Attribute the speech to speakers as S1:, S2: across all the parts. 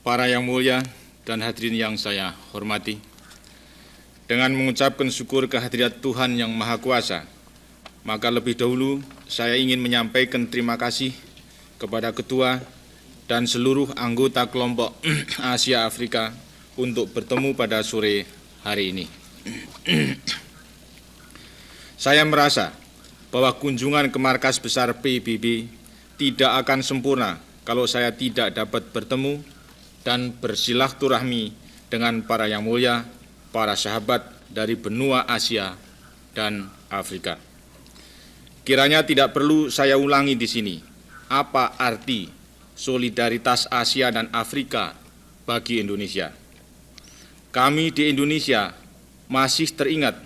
S1: Para yang mulia dan hadirin yang saya hormati, dengan mengucapkan syukur kehadirat Tuhan Yang Maha Kuasa, maka lebih dahulu saya ingin menyampaikan terima kasih kepada Ketua dan seluruh anggota kelompok Asia Afrika untuk bertemu pada sore hari ini. Saya merasa bahwa kunjungan ke markas besar PBB tidak akan sempurna kalau saya tidak dapat bertemu dan bersilaturahmi dengan para yang mulia, para sahabat dari benua Asia dan Afrika. Kiranya tidak perlu saya ulangi di sini apa arti solidaritas Asia dan Afrika bagi Indonesia. Kami di Indonesia masih teringat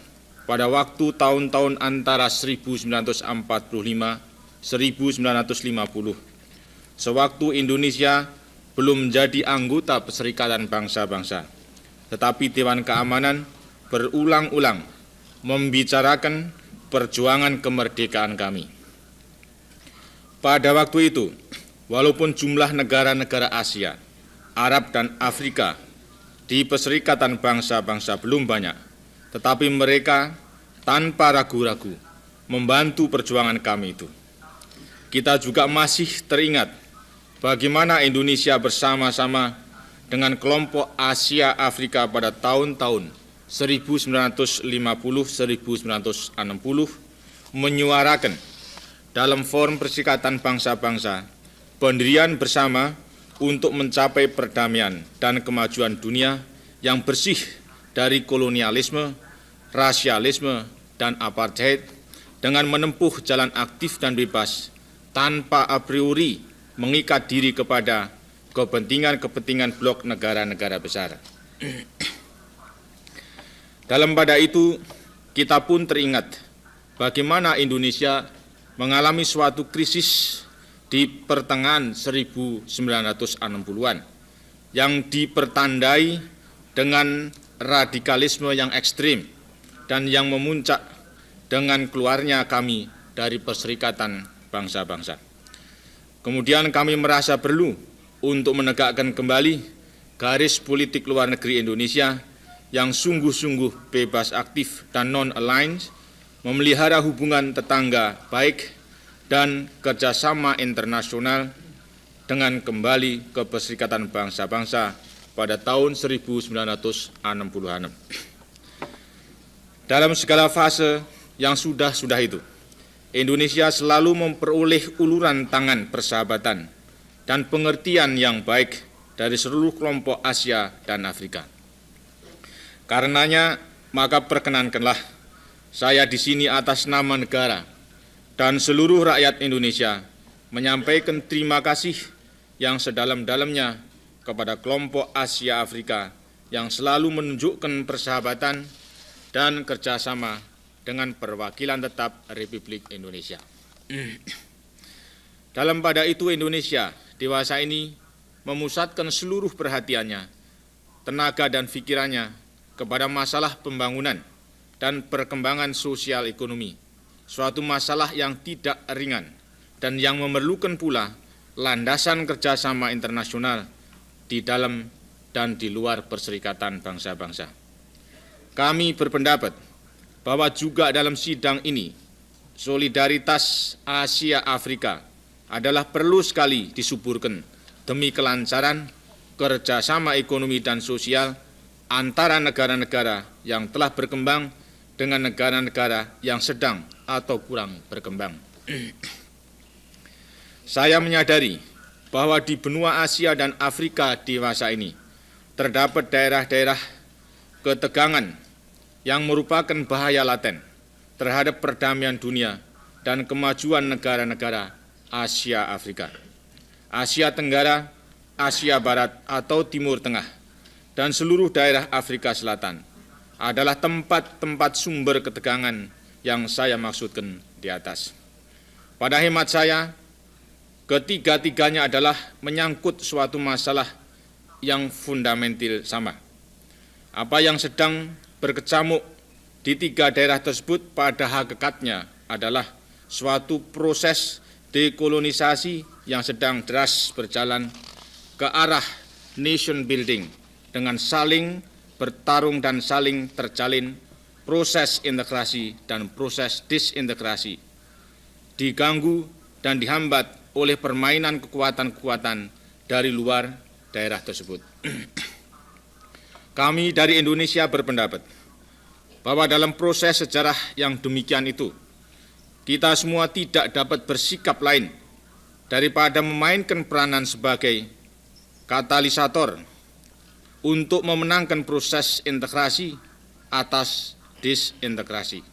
S1: pada waktu tahun-tahun antara 1945-1950, sewaktu Indonesia belum menjadi anggota Perserikatan Bangsa-Bangsa, tetapi Dewan Keamanan berulang-ulang membicarakan perjuangan kemerdekaan kami. Pada waktu itu, walaupun jumlah negara-negara Asia, Arab, dan Afrika di Perserikatan Bangsa-Bangsa belum banyak, tetapi mereka tanpa ragu-ragu membantu perjuangan kami itu. Kita juga masih teringat bagaimana Indonesia bersama-sama dengan kelompok Asia Afrika pada tahun-tahun 1950-1960 menyuarakan dalam Forum Perserikatan Bangsa-Bangsa pendirian bersama untuk mencapai perdamaian dan kemajuan dunia yang bersih dari kolonialisme, rasialisme, dan apartheid dengan menempuh jalan aktif dan bebas tanpa a priori mengikat diri kepada kepentingan-kepentingan blok negara-negara besar. Dalam pada itu, kita pun teringat bagaimana Indonesia mengalami suatu krisis di pertengahan 1960-an yang dipertandai dengan radikalisme yang ekstrim dan yang memuncak dengan keluarnya kami dari Perserikatan Bangsa-Bangsa. Kemudian kami merasa perlu untuk menegakkan kembali garis politik luar negeri Indonesia yang sungguh-sungguh bebas aktif dan non-aligned, memelihara hubungan tetangga baik dan kerjasama internasional dengan kembali ke Perserikatan Bangsa-Bangsa pada tahun 1960-an. Dalam segala fase yang sudah itu, Indonesia selalu memperoleh uluran tangan persahabatan dan pengertian yang baik dari seluruh kelompok Asia dan Afrika. Karenanya, maka perkenankanlah saya di sini atas nama negara dan seluruh rakyat Indonesia menyampaikan terima kasih yang sedalam-dalamnya kepada kelompok Asia Afrika yang selalu menunjukkan persahabatan dan kerjasama dengan perwakilan tetap Republik Indonesia. Dalam pada itu Indonesia dewasa ini memusatkan seluruh perhatiannya, tenaga dan pikirannya kepada masalah pembangunan dan perkembangan sosial ekonomi, suatu masalah yang tidak ringan dan yang memerlukan pula landasan kerjasama internasional di dalam dan di luar Perserikatan Bangsa-Bangsa. Kami berpendapat bahwa juga dalam sidang ini, solidaritas Asia Afrika adalah perlu sekali disuburkan demi kelancaran kerjasama ekonomi dan sosial antara negara-negara yang telah berkembang dengan negara-negara yang sedang atau kurang berkembang. Saya menyadari bahwa di benua Asia dan Afrika dewasa ini terdapat daerah-daerah ketegangan yang merupakan bahaya laten terhadap perdamaian dunia dan kemajuan negara-negara Asia Afrika, Asia Tenggara, Asia Barat atau Timur Tengah, dan seluruh daerah Afrika Selatan adalah tempat-tempat sumber ketegangan yang saya maksudkan di atas. Pada hemat saya, ketiga-tiganya adalah menyangkut suatu masalah yang fundamental sama. Apa yang sedang berkecamuk di tiga daerah tersebut pada hakikatnya adalah suatu proses dekolonisasi yang sedang deras berjalan ke arah nation building dengan saling bertarung dan saling terjalin proses integrasi dan proses disintegrasi, diganggu dan dihambat oleh permainan kekuatan-kekuatan dari luar daerah tersebut. Kami dari Indonesia berpendapat bahwa dalam proses sejarah yang demikian itu, kita semua tidak dapat bersikap lain daripada memainkan peranan sebagai katalisator untuk memenangkan proses integrasi atas disintegrasi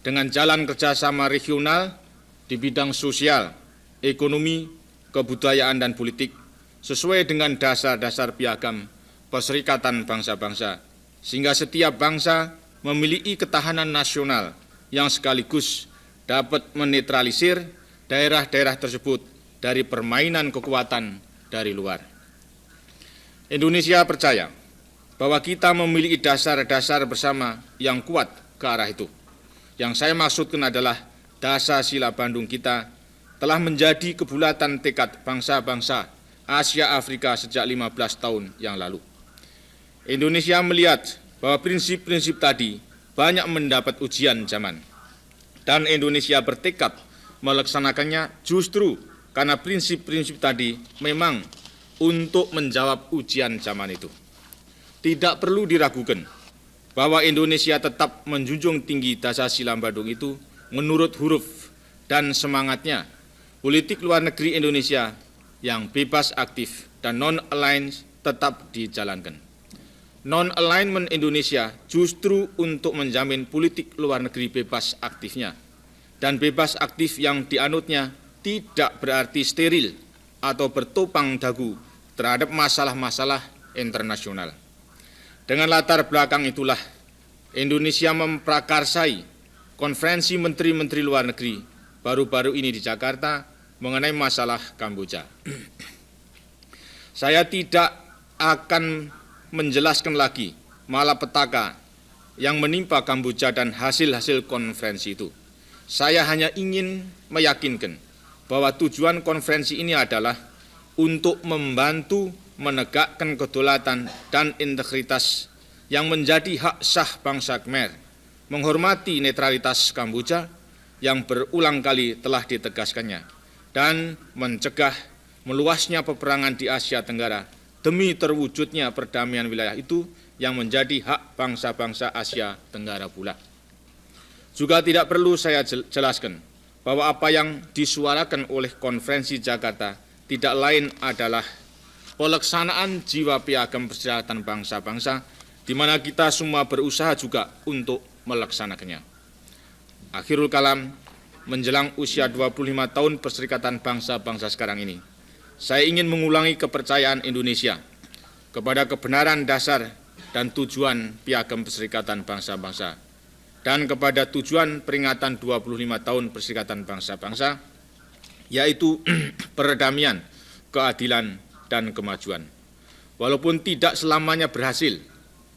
S1: dengan jalan kerjasama regional di bidang sosial, ekonomi, kebudayaan, dan politik sesuai dengan dasar-dasar piagam Perserikatan Bangsa-Bangsa, sehingga setiap bangsa memiliki ketahanan nasional yang sekaligus dapat menetralisir daerah-daerah tersebut dari permainan kekuatan dari luar. Indonesia percaya bahwa kita memiliki dasar-dasar bersama yang kuat ke arah itu. Yang saya maksudkan adalah dasar sila Bandung kita telah menjadi kebulatan tekad bangsa-bangsa Asia Afrika sejak 15 tahun yang lalu. Indonesia melihat bahwa prinsip-prinsip tadi banyak mendapat ujian zaman, dan Indonesia bertekad melaksanakannya justru karena prinsip-prinsip tadi memang untuk menjawab ujian zaman itu. Tidak perlu diragukan bahwa Indonesia tetap menjunjung tinggi dasar sila Bandung itu menurut huruf dan semangatnya. Politik luar negeri Indonesia yang bebas aktif dan non-aligned tetap dijalankan. Non-alignment Indonesia justru untuk menjamin politik luar negeri bebas aktifnya. Dan bebas aktif yang dianutnya tidak berarti steril atau bertopang dagu terhadap masalah-masalah internasional. Dengan latar belakang itulah Indonesia memprakarsai konferensi menteri-menteri luar negeri baru-baru ini di Jakarta mengenai masalah Kamboja. Saya tidak akan menjelaskan lagi malapetaka yang menimpa Kamboja dan hasil-hasil konferensi itu. Saya hanya ingin meyakinkan bahwa tujuan konferensi ini adalah untuk membantu menegakkan kedaulatan dan integritas yang menjadi hak sah bangsa Khmer, menghormati netralitas Kamboja yang berulang kali telah ditegaskannya, dan mencegah meluasnya peperangan di Asia Tenggara demi terwujudnya perdamaian wilayah itu yang menjadi hak bangsa-bangsa Asia Tenggara pula. Juga tidak perlu saya jelaskan bahwa apa yang disuarakan oleh konferensi Jakarta tidak lain adalah pelaksanaan jiwa piagam perserikatan bangsa-bangsa di mana kita semua berusaha juga untuk melaksanakannya. Akhirul kalam, menjelang usia 25 tahun Perserikatan Bangsa-Bangsa sekarang ini, saya ingin mengulangi kepercayaan Indonesia kepada kebenaran dasar dan tujuan piagam Perserikatan Bangsa-Bangsa dan kepada tujuan peringatan 25 tahun Perserikatan Bangsa-Bangsa, yaitu perdamaian, keadilan, dan kemajuan. Walaupun tidak selamanya berhasil,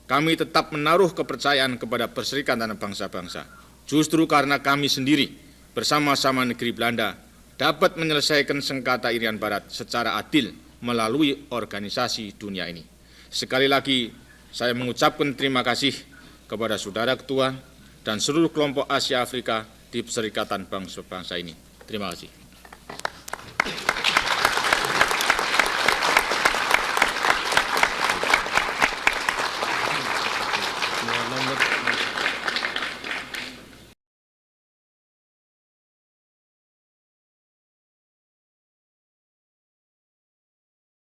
S1: kami tetap menaruh kepercayaan kepada Perserikatan Bangsa-Bangsa, justru karena kami sendiri bersama-sama negeri Belanda dapat menyelesaikan sengketa Irian Barat secara adil melalui organisasi dunia ini. Sekali lagi, saya mengucapkan terima kasih kepada Saudara Ketua dan seluruh kelompok Asia Afrika di Perserikatan Bangsa-Bangsa ini. Terima kasih.